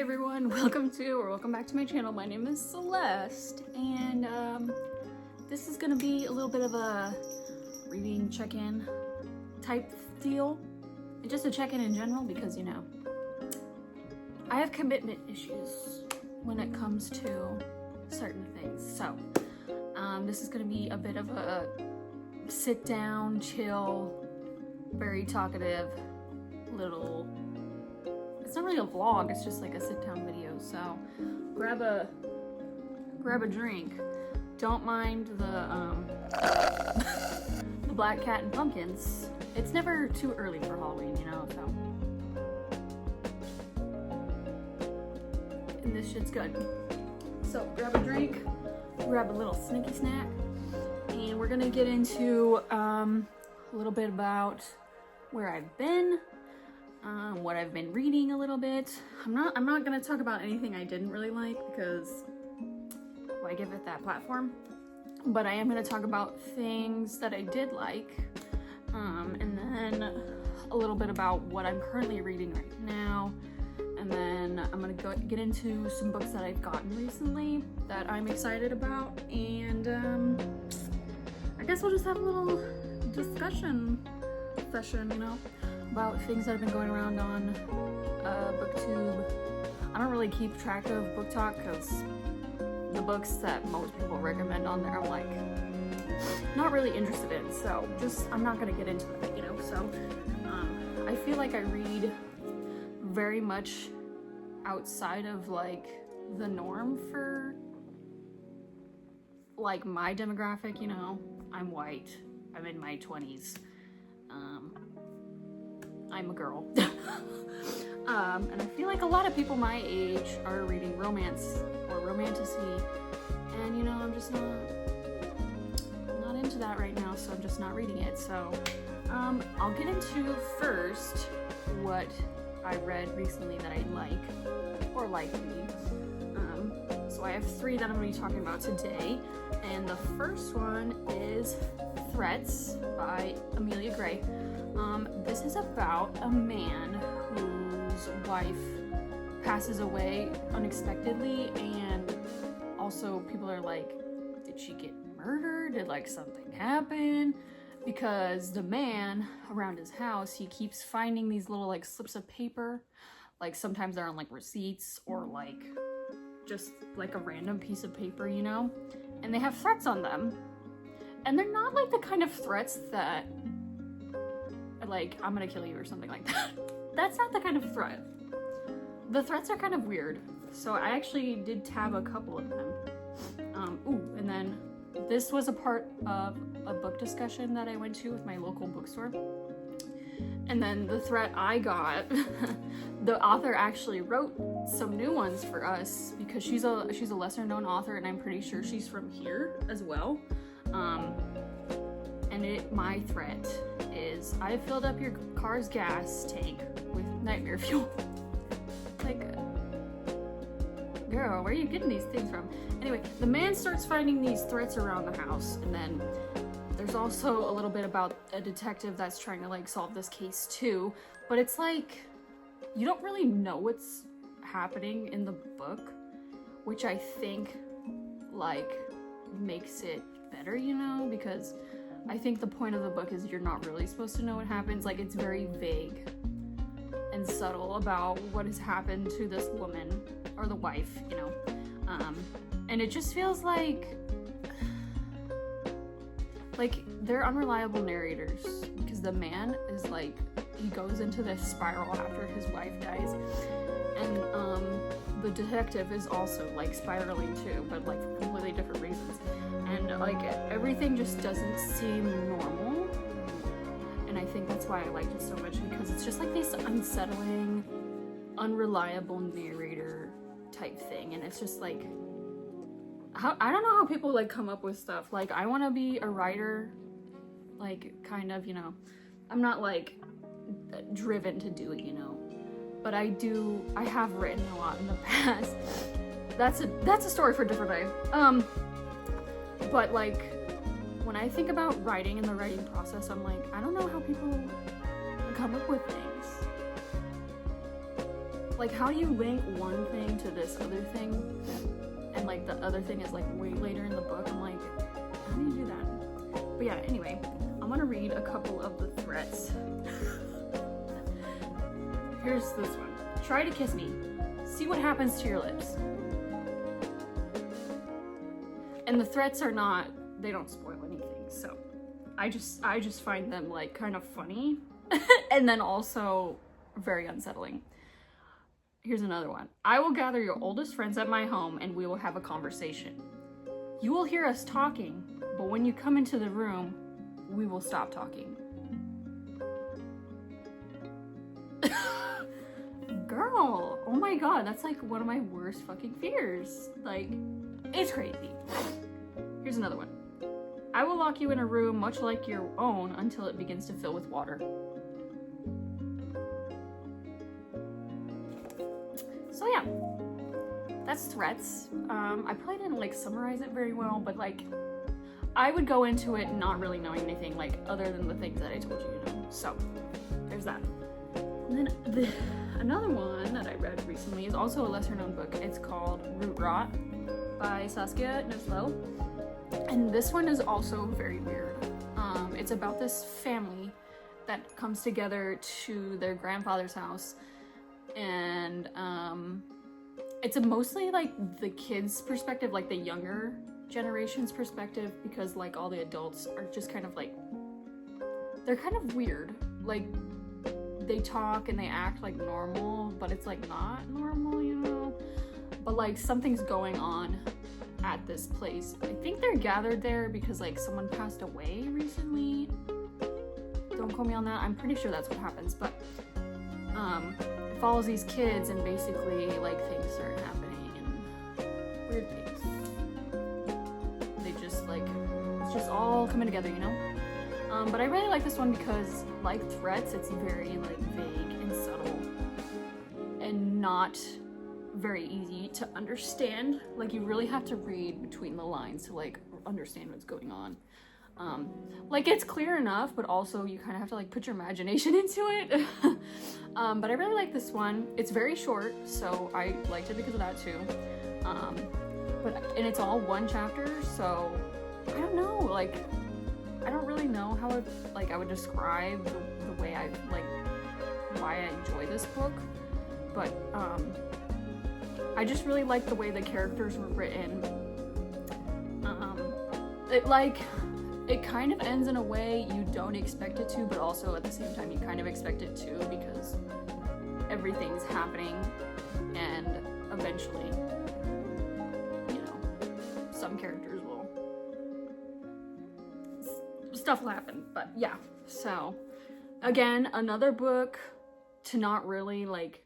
everyone, welcome back to my channel. My name is Celeste, and this is gonna be a little bit of a reading check-in type deal. Just a check-in in general because, you know, I have commitment issues when it comes to certain things. So, this is gonna be a bit of a sit down, chill, very talkative little, it's not really a vlog, it's just like a sit down video. So grab a drink. Don't mind the black cat and pumpkins. It's never too early for Halloween, you know, so. And this shit's good. So grab a drink, grab a little sneaky snack, and we're gonna get into a little bit about where I've been, what I've been reading a little bit. I'm not gonna talk about anything I didn't really like because why give it that platform? But I am gonna talk about things that I did like, and then a little bit about what I'm currently reading right now, and then I'm gonna get into some books that I've gotten recently that I'm excited about, and I guess we'll just have a little discussion session, you know, about things that have been going around on booktube. I don't really keep track of booktok because the books that most people recommend on there I'm like not really interested in, so just I'm not gonna get into that, you know. So I feel like I read very much outside of like the norm for like my demographic, you know. I'm white, I'm in my 20s, I'm a girl. And I feel like a lot of people my age are reading romance or romantasy, and you know, I'm just not into that right now, so I'm just not reading it. So I'll get into first what I read recently that I like or like reading. So I have 3 that I'm going to be talking about today, and the first one is Threats by Amelia Gray. This is about a man whose wife passes away unexpectedly, and also people are like, did she get murdered? Did like something happen? Because the man around his house, he keeps finding these little like slips of paper, like sometimes they're on like receipts or like just like a random piece of paper, you know, and they have threats on them, and they're not like the kind of threats that like I'm gonna kill you or something like that. That's not the kind of threat. The threats are kind of weird, so I actually did tab a couple of them. And then this was a part of a book discussion that I went to with my local bookstore, and then the threat I got, the author actually wrote some new ones for us because she's a lesser known author, and I'm pretty sure she's from here as well. And my threat is, I filled up your car's gas tank with nightmare fuel. Like, girl, where are you getting these things from? Anyway, the man starts finding these threats around the house, and then there's also a little bit about a detective that's trying to like solve this case too, but it's like, you don't really know what's happening in the book, which I think like makes it better, you know, because I think the point of the book is you're not really supposed to know what happens. Like, it's very vague and subtle about what has happened to this woman or the wife, you know. And it just feels like they're unreliable narrators, because the man is like, he goes into this spiral after his wife dies, and the detective is also like spiraling too, but like for completely different reasons, and like everything just doesn't seem normal. And I think that's why I liked it so much, because it's just like this unsettling, unreliable narrator type thing, and it's just like, I don't know how people like come up with stuff. Like, I want to be a writer, like, kind of, you know, I'm not like driven to do it, you know, but I have written a lot in the past. That's a story for a different day. But like, when I think about writing and the writing process, I'm like, I don't know how people come up with things. like, how do you link one thing to this other thing? And like the other thing is like way later in the book. I'm like, how do you do that? But yeah, anyway, I'm gonna read a couple of the threats. Here's this one. Try to kiss me. See what happens to your lips. And the threats are not, they don't spoil anything. So I just find them like kind of funny and then also very unsettling. Here's another one. I will gather your oldest friends at my home and we will have a conversation. You will hear us talking, but when you come into the room, we will stop talking. Girl, oh my god, that's like one of my worst fucking fears. Like, it's crazy. Here's another one. I will lock you in a room much like your own until it begins to fill with water. So yeah, that's threats. I probably didn't like summarize it very well, but like I would go into it not really knowing anything like other than the things that I told you, you know. So there's that. And then another one that I read recently is also a lesser known book. It's called Root Rot by Saskia Nislow. And this one is also very weird. It's about this family that comes together to their grandfather's house, and it's mostly like the kids' perspective, like the younger generation's perspective, because like all the adults are just kind of like, they're kind of weird. Like they talk and they act like normal, but it's like not normal, you know? But like something's going on at this place. I think they're gathered there because like someone passed away recently. Don't quote me on that. I'm pretty sure that's what happens, but it follows these kids and basically like things start happening and weird things. They just like, it's just all coming together, you know? But I really like this one because like threats, it's very like vague and subtle and not very easy to understand. Like you really have to read between the lines to like understand what's going on. Like it's clear enough, but also you kind of have to like put your imagination into it. But I really like this one. It's very short, so I liked it because of that too. And it's all one chapter, so I don't know, like I don't really know how I would describe the way I like why I enjoy this book, but I just really like the way the characters were written. It kind of ends in a way you don't expect it to, but also at the same time you kind of expect it to, because everything's happening and eventually, you know, some characters will, stuff will happen. But yeah, so again, another book to not really like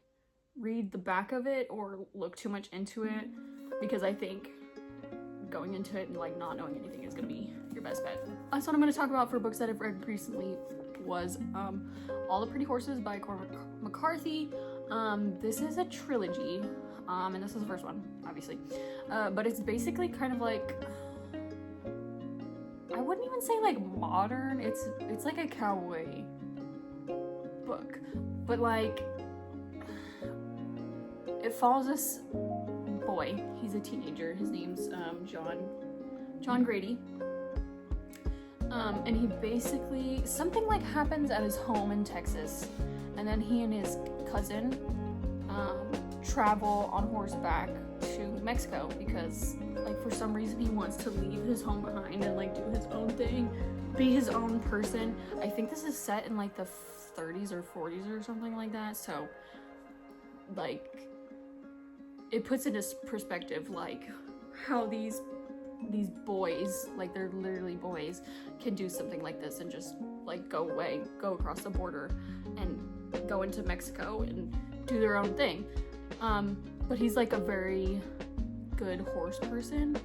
read the back of it or look too much into it, because I think going into it and like not knowing anything is gonna be your best bet. That's what I'm gonna talk about for books that I've read recently was All the Pretty Horses by Cormac McCarthy. This is a trilogy, and this is the first one, obviously. But it's basically kind of like, I wouldn't even say like modern, it's like a cowboy book, but like it follows this boy. He's a teenager. His name's John Grady. And he basically, something like happens at his home in Texas, and then he and his cousin travel on horseback to Mexico because like for some reason he wants to leave his home behind and like do his own thing, be his own person. I think this is set in like the 30s or 40s or something like that, so like it puts into perspective like how these boys, like they're literally boys, can do something like this and just like go across the border and go into Mexico and do their own thing. But he's like a very good horse person,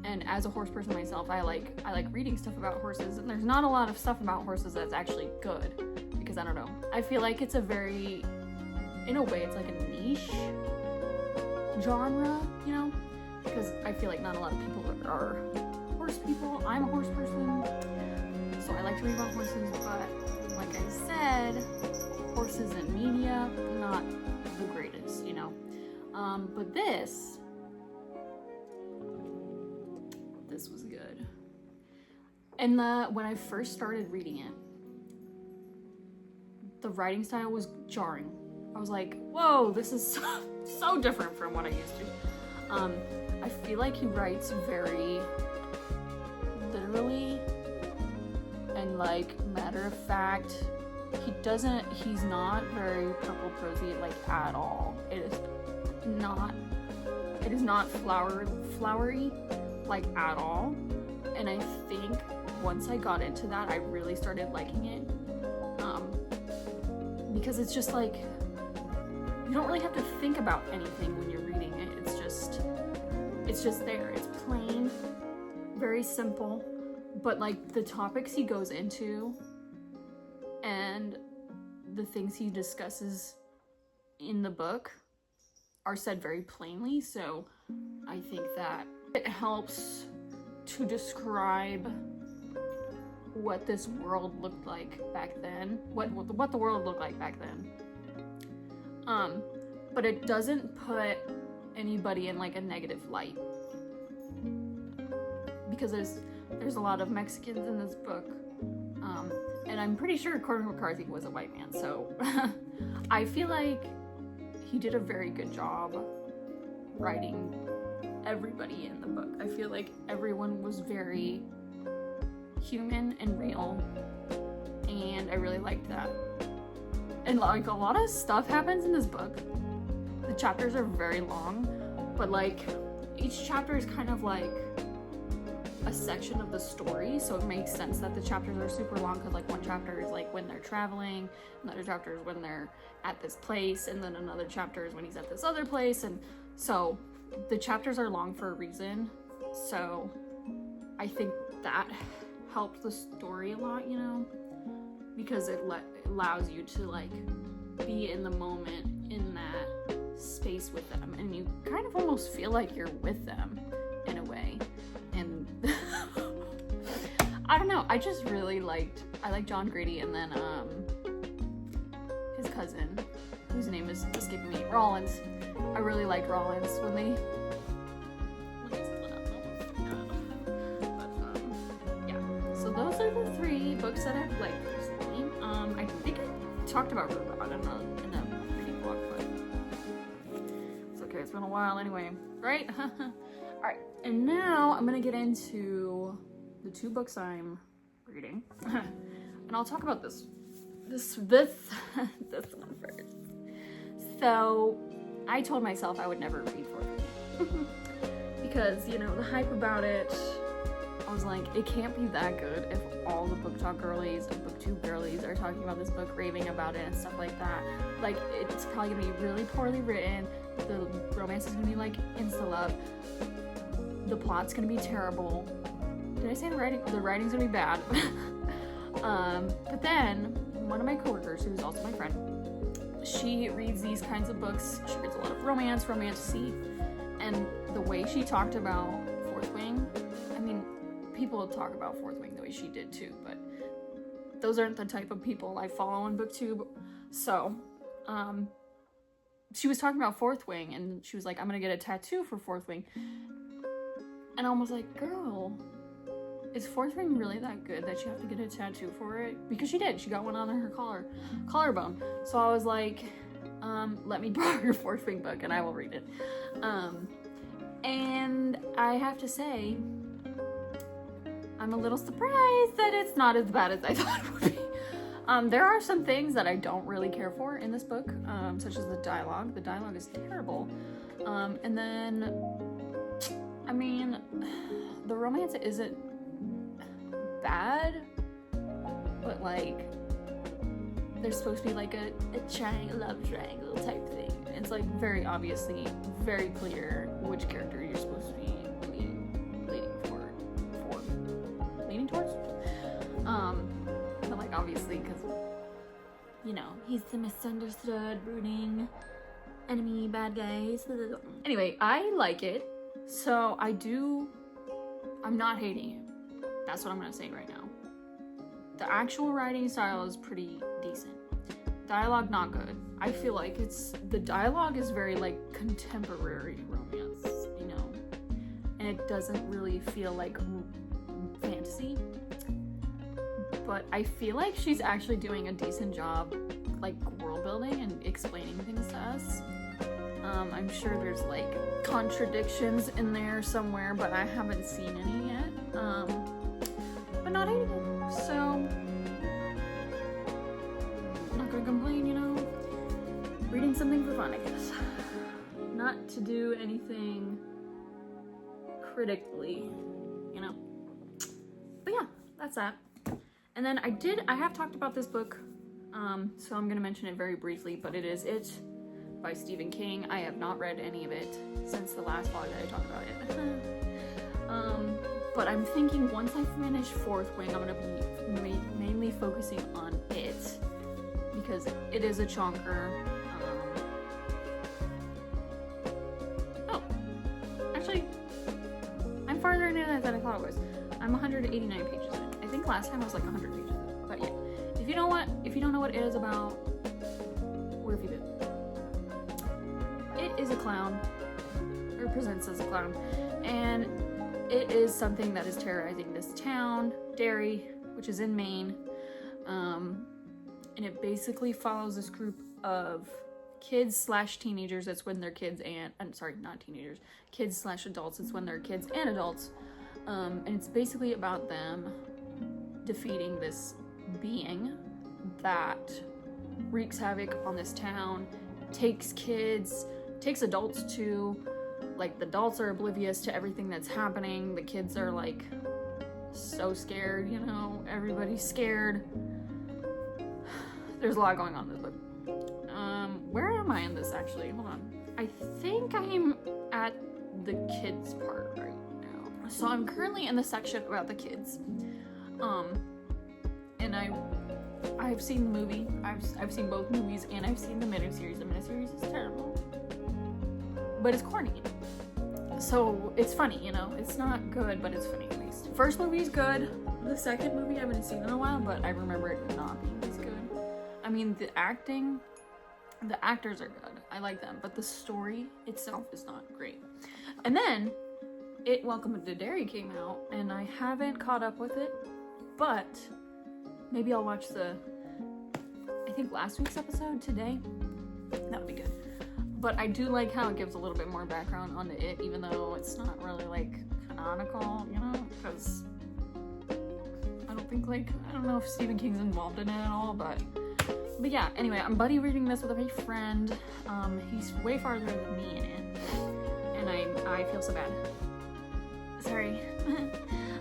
and as a horse person myself, I like reading stuff about horses, and there's not a lot of stuff about horses that's actually good, because I don't know, I feel like it's a very, in a way it's like a niche genre, you know, because I feel like not a lot of people are horse people. I'm a horse person, so I like to read about horses, but like I said, horses in media, not the greatest, you know. But this was good. And when I first started reading it, the writing style was jarring. I was like, whoa, this is so different from what I used to. I feel like he writes very literally and like matter of fact. He's not very purple prosy like at all. It is not flowery like at all. And I think once I got into that, I really started liking it. Because it's just like, you don't really have to think about anything when you're reading it. It's just there. It's plain, very simple, but like the topics he goes into and the things he discusses in the book are said very plainly. So I think that it helps to describe what this world looked like back then, what the world looked like back then. But it doesn't put anybody in like a negative light, because there's a lot of Mexicans in this book, and I'm pretty sure Cormac McCarthy was a white man, so I feel like he did a very good job writing everybody in the book. I feel like everyone was very human and real, and I really liked that. And like a lot of stuff happens in this book. The chapters are very long, but like each chapter is kind of like a section of the story, so it makes sense that the chapters are super long, because like one chapter is like when they're traveling, another chapter is when they're at this place, and then another chapter is when he's at this other place, and so the chapters are long for a reason. So I think that helped the story a lot, you know, because it allows you to like be in the moment, in that space with them, and you kind of almost feel like you're with them in a way. And I don't know, I just really liked John Grady, and then his cousin, whose name is escaping me, Rollins. I really liked Rollins when they those are the 3 books that I've liked recently. I think I talked about Rhubarb in a reading blog, but it's okay, it's been a while anyway, right? Alright, and now I'm gonna get into the 2 books I'm reading. And I'll talk about this one first. So, I told myself I would never read Fortune. Because, you know, the hype about it, I was like, it can't be that good if all the BookTok girlies and BookTube girlies are talking about this book, raving about it and stuff like that. Like, it's probably gonna be really poorly written, the romance is gonna be like insta-love, the plot's gonna be terrible. Did I say the writing? The writing's gonna be bad. But then, one of my coworkers, who's also my friend, she reads these kinds of books. She reads a lot of romance, romantasy, and the way she talked about Fourth Wing, I mean, people talk about Fourth Wing the way she did too, but those aren't the type of people I follow on BookTube. So, she was talking about Fourth Wing, and she was like, I'm gonna get a tattoo for Fourth Wing. And I was like, girl, is Fourth Wing really that good that you have to get a tattoo for it? Because she did. She got one on her collarbone. So I was like, let me borrow your Fourth Wing book and I will read it. And I have to say, I'm a little surprised that it's not as bad as I thought it would be. There are some things that I don't really care for in this book, such as the dialogue. The dialogue is terrible. And then, I mean, the romance isn't bad, but like, there's supposed to be like a triangle, love triangle type thing. It's like very obviously, very clear which character you're supposed to be leaning towards. But like obviously, because you know he's the misunderstood, brooding enemy, bad guy. Anyway, I like it, so I'm not hating it. That's what I'm gonna say right now. The actual writing style is pretty decent. Dialogue not good. I feel like the dialogue is very like contemporary romance, you know, and it doesn't really feel like fantasy. But I feel like she's actually doing a decent job like world building and explaining things to us. I'm sure there's like contradictions in there somewhere, but I haven't seen any yet. But not anything. So I'm not gonna complain, you know. Reading something for fun, I guess. Not to do anything critically, you know. But yeah, that's that. And then I have talked about this book, so I'm gonna mention it very briefly, but it is It by Stephen King. I have not read any of it since the last vlog that I talked about it. But I'm thinking once I finish Fourth Wing, I'm gonna be mainly focusing on it, because it is a chonker. Oh, actually, I'm farther into it than I thought I was. I'm 189 pages in. I think last time I was like 100 pages in. But yeah, if you don't know what it is about, where have you been? It is a clown, or presents as a clown, and it is something that is terrorizing this town, Derry, which is in Maine, and it basically follows this group of kids / teenagers. That's when they're kids and, I'm sorry, not teenagers, kids / adults. It's when they're kids and adults, and it's basically about them defeating this being that wreaks havoc on this town, takes kids, takes adults too. Like, the adults are oblivious to everything that's happening. The kids are like so scared, you know, everybody's scared. There's a lot going on in this book. Where am I in this actually? Hold on. I think I'm at the kids part right now. So I'm currently in the section about the kids. And I've seen the movie. I've seen both movies, and I've seen the miniseries. The miniseries is terrible, but it's corny. So it's funny, you know. It's not good, but it's funny at least. First movie is good. The second movie I haven't seen in a while, but I remember it not being as good. I mean, the actors are good. I like them, but the story itself is not great. And then Welcome to Derry came out, and I haven't caught up with it, but maybe I'll watch I think last week's episode today. That would be good. But I do like how it gives a little bit more background onto it, even though it's not really like canonical, you know, because I don't know if Stephen King's involved in it at all, but yeah, anyway, I'm buddy reading this with a my friend. He's way farther than me in it, and I feel so bad. Sorry.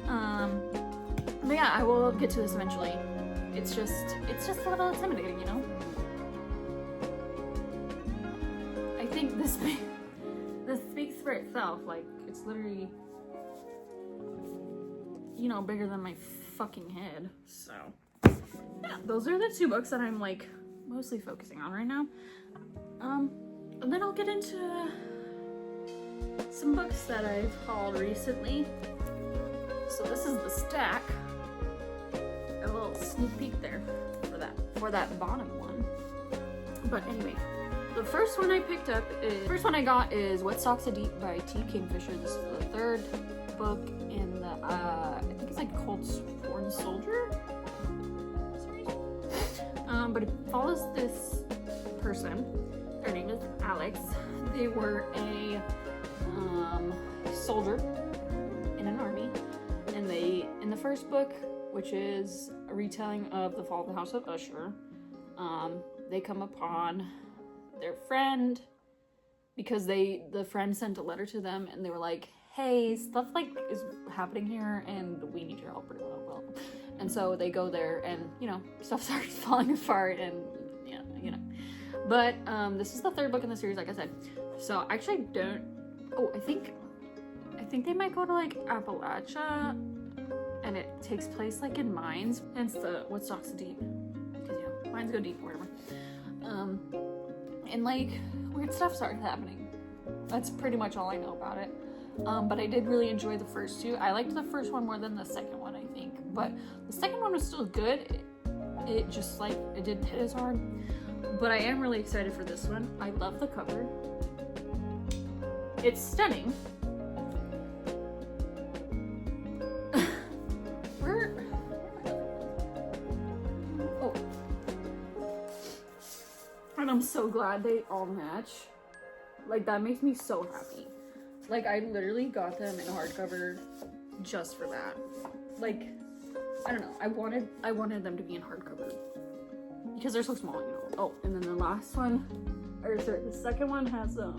But yeah, I will get to this eventually. It's just a little intimidating, you know? I think this speaks for itself. Like, it's literally, you know, bigger than my fucking head. So yeah, those are the two books that I'm like mostly focusing on right now. And then I'll get into some books that I've hauled recently. So this is the stack. A little sneak peek there for that bottom one. But anyway, the first one I got is What Stalks the Deep by T. Kingfisher. This is the third book in the I think it's like Cold Sworn Soldier series. But it follows this person. Their name is Alex. They were a soldier in an army, and in the first book, which is a retelling of the fall of the House of Usher, they come upon their friend because the friend sent a letter to them, and they were like, hey, stuff like is happening here and we need your help, pretty well. And so they go there, and you know, stuff starts falling apart, and yeah, you know. But this is the third book in the series, like I said. So I actually don't. Oh, I think they might go to like Appalachia, and it takes place like in mines. Hence the What Stalks the Deep, because you know, mines go deep, wherever. And like weird stuff started happening. That's pretty much all I know about it. But I did really enjoy the first two. I liked the first one more than the second one, I think. But the second one was still good. It just like, it didn't hit as hard. But I am really excited for this one. I love the cover. It's stunning. Oh. And I'm so glad they all match. Like, that makes me so happy. Like, I literally got them in hardcover just for that. Like, I don't know. I wanted them to be in hardcover because they're so small, you know. Oh, and then the last one, or sorry, the second one has a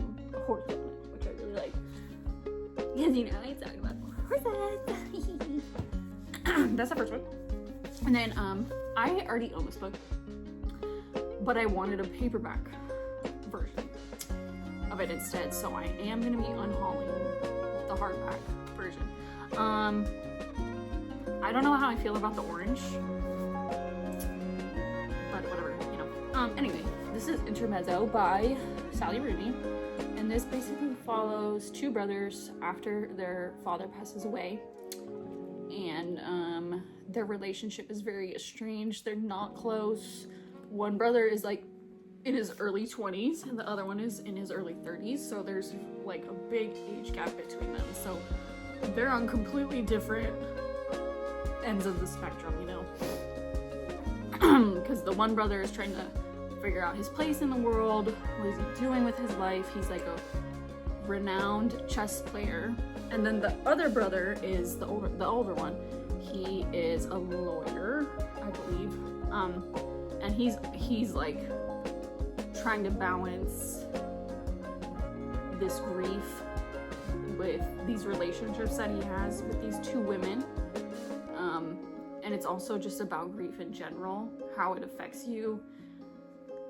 horse on it, which I really like. Because, you know, I talk about horses. That's the first one. And then I already own this book, but I wanted a paperback version of it instead, so I am gonna be unhauling the hardback version. I don't know how I feel about the orange, but whatever, you know. Anyway, this is Intermezzo by Sally Rooney, and this basically follows two brothers after their father passes away, and their relationship is very estranged. They're not close. One brother is like in his early 20s and the other one is in his early 30s, so there's like a big age gap between them, so they're on completely different ends of the spectrum, you know. Because the one brother is trying to figure out his place in the world. What is he doing with his life? He's like a renowned chess player, and then the other brother is the older one. He is a lawyer, I believe, and he's like trying to balance this grief with these relationships that he has with these two women, and it's also just about grief in general, how it affects you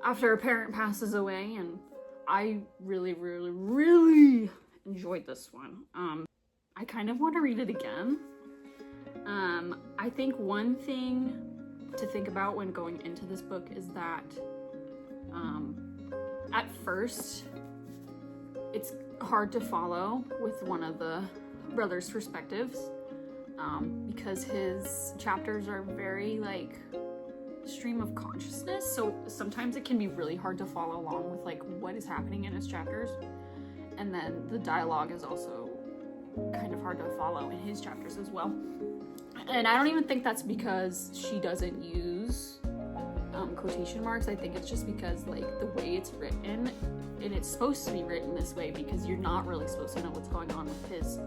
after a parent passes away. And I really enjoyed this one. I kind of want to read it again. I think one thing to think about when going into this book is that at first it's hard to follow with one of the brothers' perspectives, because his chapters are very like stream of consciousness, so sometimes it can be really hard to follow along with like what is happening in his chapters, and then the dialogue is also kind of hard to follow in his chapters as well. And I don't even think that's because she doesn't use quotation marks. I think it's just because like the way it's written, and it's supposed to be written this way because you're not really supposed to know what's going on with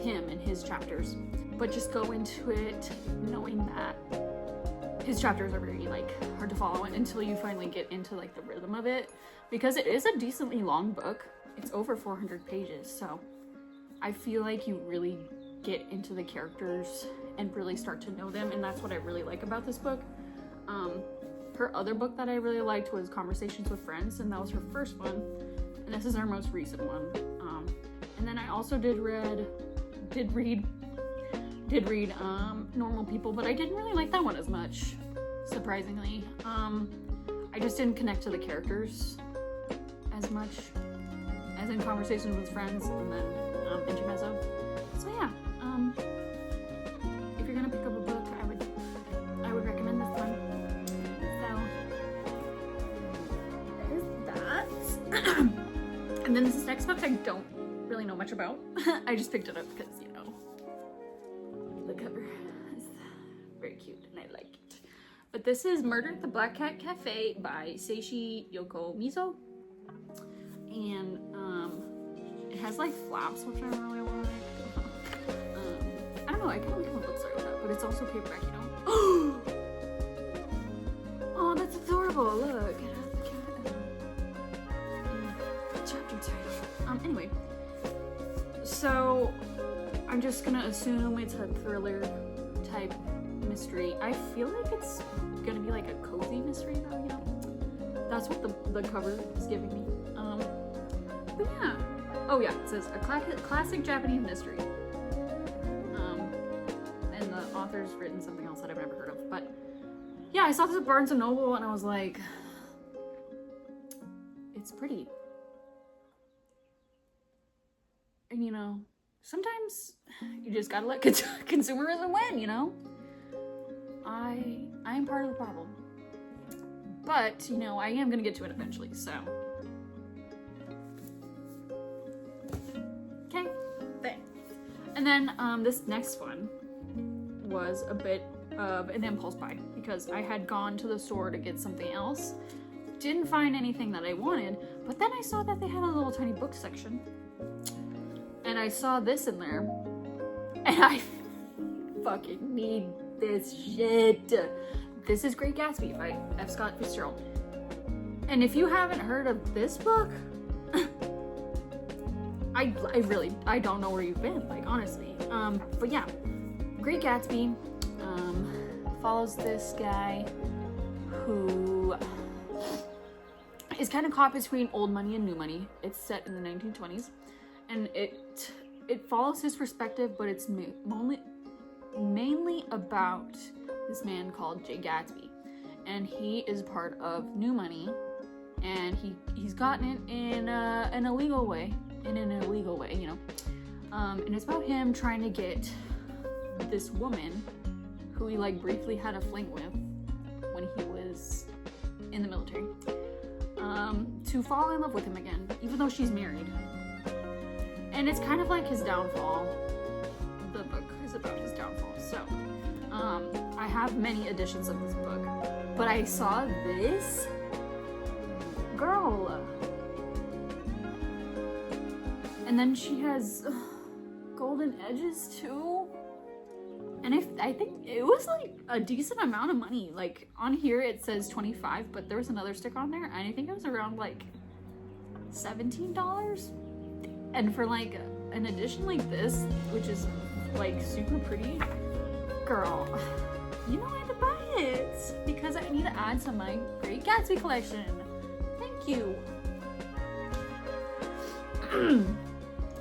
him and his chapters, but just go into it knowing that his chapters are very like hard to follow until you finally get into like the rhythm of it, because it is a decently long book. It's over 400 pages, so I feel like you really get into the characters and really start to know them, and that's what I really like about this book. Her other book that I really liked was Conversations with Friends, and that was her first one, and this is her most recent one. And then I also did read Normal People, but I didn't really like that one as much, surprisingly. I just didn't connect to the characters as much as in Conversations with Friends and then Intermezzo. So yeah, if you're gonna pick up a book, I would recommend this one. So there's that. And then this next book I don't really know much about. I just picked it up because, you know, the cover is very cute and I like it. But this is Murder at the Black Cat Cafe by Seishi Yokomizo. And it has like flaps, which I really like. I don't know, I can't become a bookstore with that, but it's also paperback, you know? Oh, that's adorable, look. It has the cat chapter title. Anyway, so I'm just gonna assume it's a thriller type mystery. I feel like it's gonna be like a cozy mystery though, you know? That's what the cover is giving me. But yeah. Oh yeah, it says a classic Japanese mystery. And the author's written something else that I've never heard of. But yeah, I saw this at Barnes & Noble and I was like, it's pretty. And you know, sometimes you just gotta let consumerism win, you know? I am part of the problem. But, you know, I am gonna get to it eventually, so. Okay, there. And then this next one was a bit of an impulse buy because I had gone to the store to get something else, didn't find anything that I wanted, but then I saw that they had a little tiny book section, and I saw this in there, and I fucking need this shit. This is Great Gatsby by F. Scott Fitzgerald. And if you haven't heard of this book, I don't know where you've been, like, honestly. But yeah, Great Gatsby follows this guy who is kind of caught between old money and new money. It's set in the 1920s, and it follows his perspective, but it's mainly about this man called Jay Gatsby, and he is part of new money, and he's gotten it in an illegal way, you know. And it's about him trying to get this woman who he like briefly had a fling with when he was in the military, to fall in love with him again, even though she's married. And it's kind of like his downfall. The book is about his downfall. So, I have many editions of this book, but I saw this girl. And then she has golden edges too. And I think it was like a decent amount of money. Like on here it says $25, but there was another sticker on there, and I think it was around like $17. And for like an edition like this, which is like super pretty, girl, you know I had to buy it because I need to add to my Great Gatsby collection. Thank you.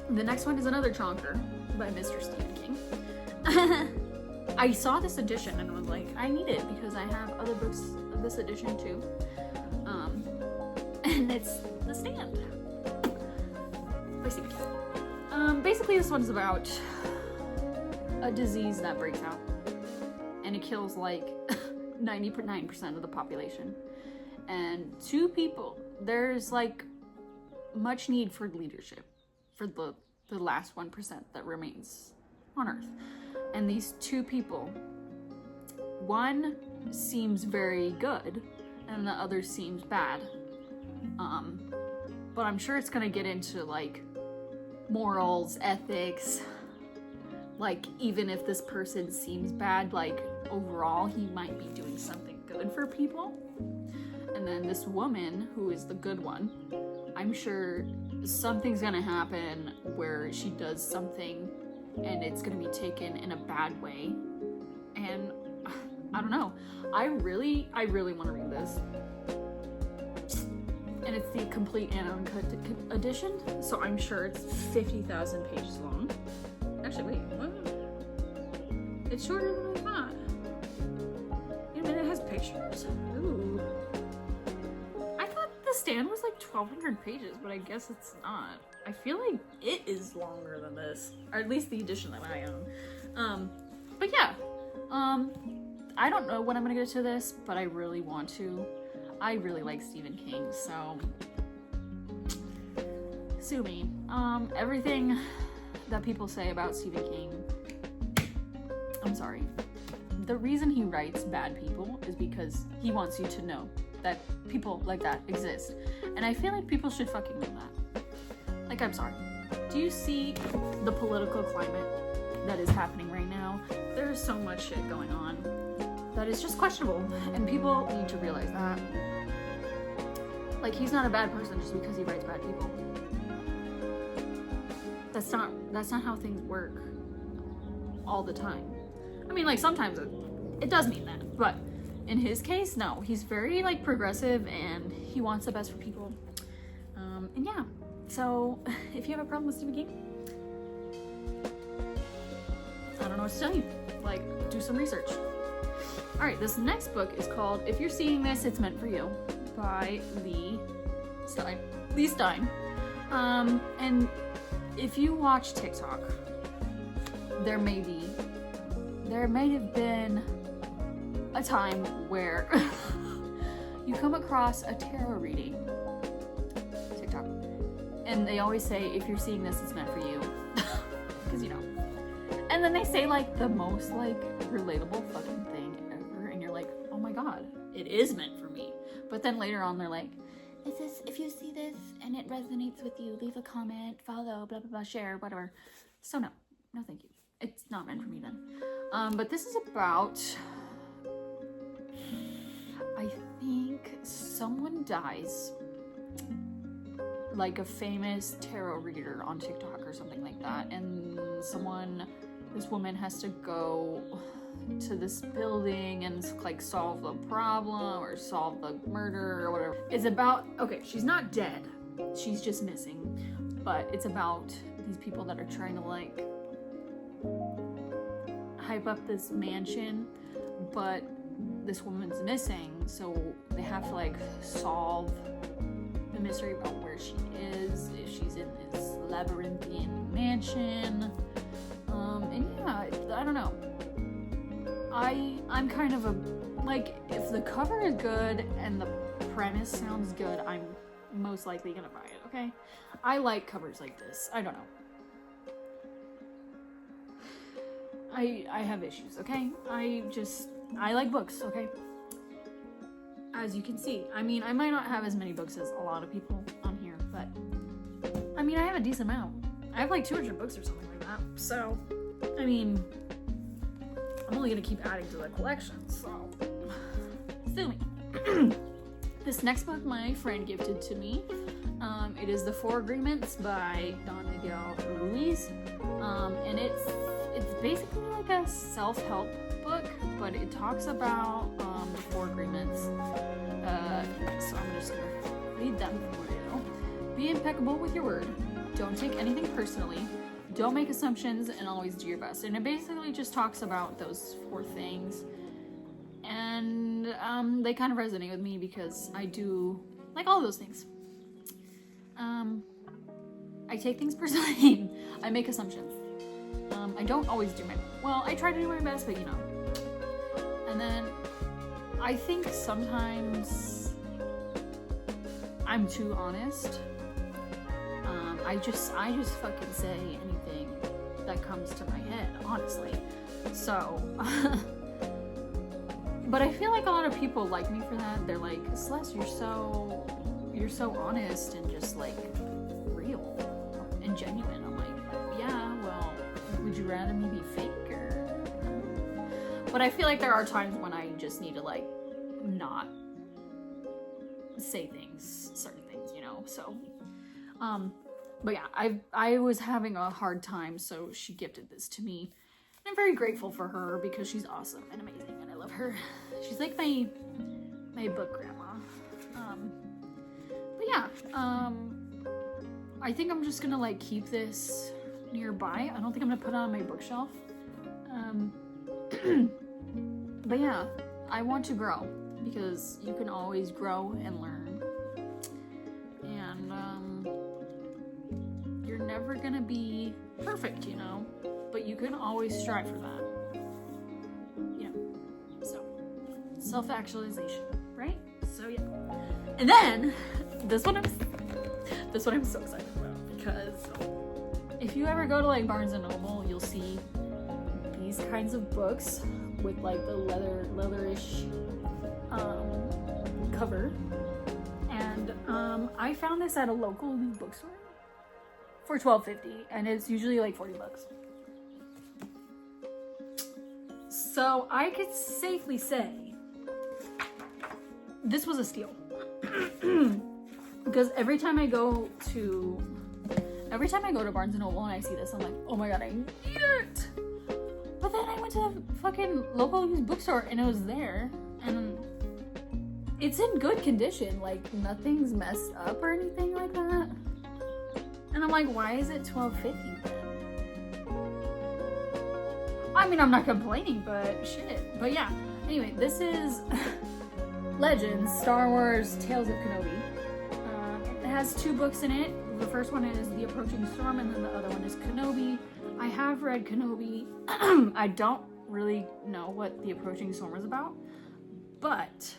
The next one is another chonker by Mr. Stephen King. I saw this edition and was like, I need it because I have other books of this edition too. And it's The Stand by Stephen King. Basically this one's about a disease that breaks out and it kills like 99% of the population. And two people, there's like much need for leadership for the last 1% that remains on Earth. And these two people, one seems very good and the other seems bad. But I'm sure it's gonna get into like morals, ethics, like even if this person seems bad, like overall he might be doing something good for people. And then this woman, who is the good one, I'm sure something's gonna happen where she does something and it's gonna be taken in a bad way. And I don't know. I really want to read this. And it's the complete and uncut edition, so I'm sure it's 50,000 pages long. Actually, wait, what? It's shorter than I thought. And then it has pictures. Ooh. I thought The Stand was like 1,200 pages, but I guess it's not. I feel like it is longer than this, or at least the edition that I own. But yeah, I don't know when I'm gonna get to this, but I really want to. I really like Stephen King, so sue me. Everything that people say about Stephen King, I'm sorry. The reason he writes bad people is because he wants you to know that people like that exist. And I feel like people should fucking know that. Like, I'm sorry. Do you see the political climate that is happening right now? There's so much shit going on that is just questionable, and people need to realize that. Like, he's not a bad person just because he writes bad people. That's not how things work all the time. I mean, like, sometimes it does mean that, but in his case, no. He's very, like, progressive, and he wants the best for people. And yeah, so if you have a problem with Stephen King, I don't know what to tell you. Like, do some research. All right, this next book is called If You're Seeing This, It's Meant for You by Lee Stein. And if you watch TikTok, there may have been a time where you come across a tarot reading, TikTok, and they always say, if you're seeing this, it's meant for you. Because, you know. And then they say, like, the most, like, relatable fucking thing ever. And you're like, oh my god, it is meant for me. But then later on, they're like, if you see this and it resonates with you, leave a comment, follow, blah, blah, blah, share, whatever. So no, thank you. It's not meant for me then. But this is about, I think someone dies, like a famous tarot reader on TikTok or something like that, and this woman has to go to this building and like solve the problem or solve the murder or whatever. It's about, okay, she's not dead, she's just missing, but it's about these people that are trying to like hype up this mansion, but this woman's missing, so they have to like solve the mystery about where she is, if she's in this labyrinthian mansion. And yeah, I don't know. I'm kind of a, like, if the cover is good and the premise sounds good, I'm most likely gonna buy it, okay? I like covers like this. I don't know. I have issues, okay? I like books, okay? As you can see. I mean, I might not have as many books as a lot of people on here, but I mean, I have a decent amount. I have like 200 books or something like that. So, I mean, I'm only gonna keep adding to the collection, so sue me. This next book my friend gifted to me. It is The Four Agreements by Don Miguel Ruiz. And it's basically like a self-help book, but it talks about the four agreements. So I'm just gonna read them for you. Be impeccable with your word. Don't take anything personally. Don't make assumptions, and always do your best. And it basically just talks about those four things. And they kind of resonate with me because I do like all those things. I take things personally. I make assumptions. I don't always do I try to do my best, but you know. And then I think sometimes I'm too honest. I just fucking say anything that comes to my head, honestly. So, but I feel like a lot of people like me for that. They're like, Celeste, you're so honest and just like real and genuine. I'm like, yeah, well, would you rather me be fake or? But I feel like there are times when I just need to like not say certain things, you know. So, but yeah, I was having a hard time, so she gifted this to me. And I'm very grateful for her because she's awesome and amazing, and I love her. She's like my book grandma. But yeah, I think I'm just gonna like keep this nearby. I don't think I'm gonna put it on my bookshelf. But yeah, I want to grow because you can always grow and learn. And you're never gonna be perfect, you know, but you can always strive for that. You know, so self-actualization, right? So yeah. And then this one I'm so excited about because if you ever go to like Barnes and Noble, you'll see these kinds of books with like the leatherish cover. And I found this at a local bookstore for $12.50, and it's usually like $40. So I could safely say this was a steal. Because every time I go to Barnes & Noble and I see this, I'm like, oh my god, I need it! But then I went to the fucking local used bookstore and it was there, and it's in good condition, like nothing's messed up or anything like that. And I'm like, why is it $12.50 then? I mean, I'm not complaining, but shit. But yeah, anyway, this is Legends, Star Wars, Tales of Kenobi. It has 2 books in it. The first one is The Approaching Storm, and then the other one is Kenobi. I have read Kenobi. I don't really know what The Approaching Storm is about, but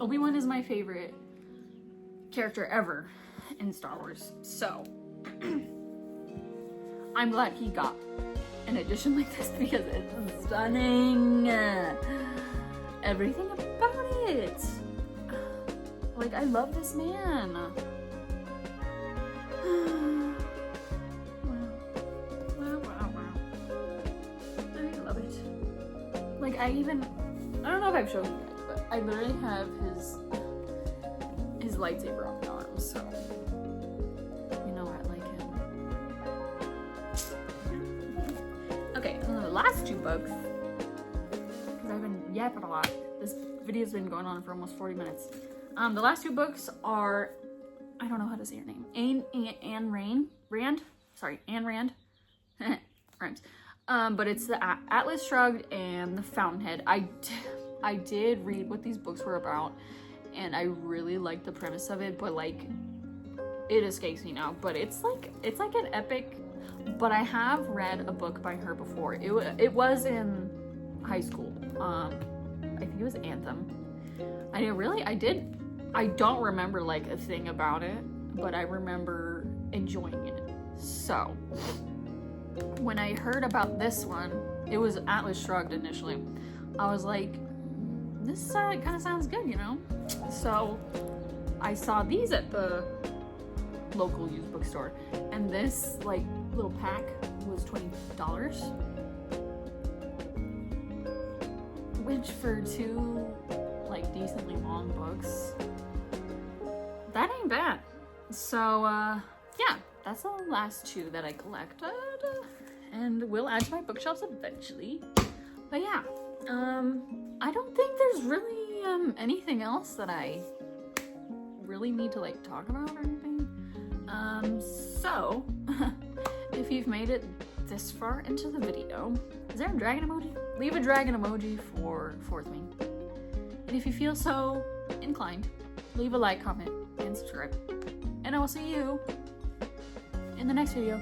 Obi-Wan is my favorite character ever in Star Wars, so I'm glad he got an edition like this because it's stunning. Everything about it. Like, I love this man. Wow. I love it. Like, I don't know if I've shown you guys, but I literally have his lightsaber on my arm, so you know I like him. Okay, and then the last two books, because I've been yapping a lot. This video's been going on for almost 40 minutes. The last two books are, I don't know how to say her name, Anne Rand. Sorry, Anne Rand. Rhymes. But it's the Atlas Shrugged and the Fountainhead. I did read what these books were about, and I really liked the premise of it, but like, it escapes me now. But it's like an epic. But I have read a book by her before. It was in high school. I think it was Anthem. I don't remember like a thing about it, but I remember enjoying it. So when I heard about this one, it was Atlas Shrugged initially. I was like, this kind of sounds good, you know? So I saw these at the local used bookstore, and this like little pack was $20, which for two like decently long books, that ain't bad. So yeah, that's the last two that I collected, and will add to my bookshelves eventually. But yeah, I don't think there's really anything else that I really need to like talk about or anything. So if you've made it this far into the video, is there a dragon emoji? Leave a dragon emoji for me. And if you feel so inclined, leave a like, comment, and subscribe. And I will see you in the next video.